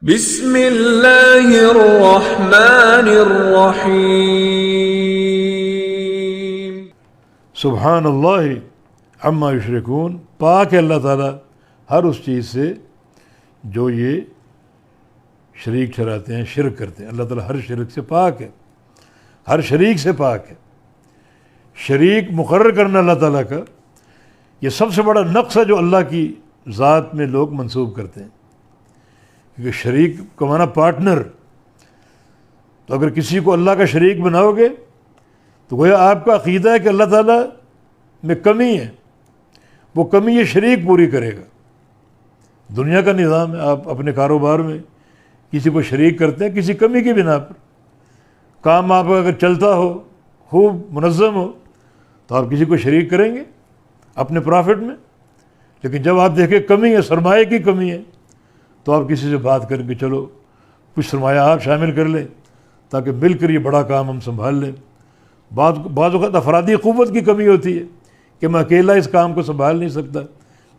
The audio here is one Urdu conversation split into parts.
بسم اللہ الرحمن الرحیم۔ سبحان اللہ عما یشرکون، پاک ہے اللہ تعالیٰ ہر اس چیز سے جو یہ شریک ٹھہراتے ہیں، شرک کرتے ہیں۔ اللہ تعالیٰ ہر شرک سے پاک ہے، ہر شریک سے پاک ہے۔ شریک مقرر کرنا اللہ تعالیٰ کا یہ سب سے بڑا نقص ہے جو اللہ کی ذات میں لوگ منسوب کرتے ہیں، کیونکہ شریک کا معنی پارٹنر۔ تو اگر کسی کو اللہ کا شریک بناؤ گے تو گویا آپ کا عقیدہ ہے کہ اللہ تعالیٰ میں کمی ہے، وہ کمی یہ شریک پوری کرے گا۔ دنیا کا نظام ہے، آپ اپنے کاروبار میں کسی کو شریک کرتے ہیں کسی کمی کی بنا پر۔ کام آپ کا اگر چلتا ہو، خوب منظم ہو، تو آپ کسی کو شریک کریں گے اپنے پرافٹ میں۔ لیکن جب آپ دیکھیں کمی ہے، سرمایہ کی کمی ہے، تو آپ کسی سے بات کریں کہ چلو کچھ سرمایہ آپ شامل کر لیں تاکہ مل کر یہ بڑا کام ہم سنبھال لیں۔ بعض اوقات افرادی قوت کی کمی ہوتی ہے کہ میں اکیلا اس کام کو سنبھال نہیں سکتا،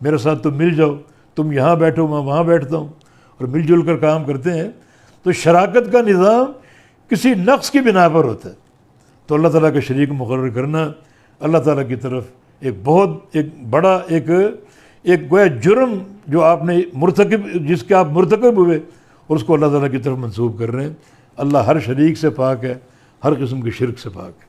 میرے ساتھ تم مل جاؤ، تم یہاں بیٹھو میں وہاں بیٹھتا ہوں، اور مل جل کر کام کرتے ہیں۔ تو شراکت کا نظام کسی نقص کی بنا پر ہوتا ہے۔ تو اللہ تعالیٰ کا شریک مقرر کرنا اللہ تعالیٰ کی طرف ایک بڑا گویا جرم جو آپ نے جس کے آپ مرتکب ہوئے، اور اس کو اللہ تعالیٰ کی طرف منسوب کر رہے ہیں۔ اللہ ہر شریک سے پاک ہے، ہر قسم کے شرک سے پاک ہے۔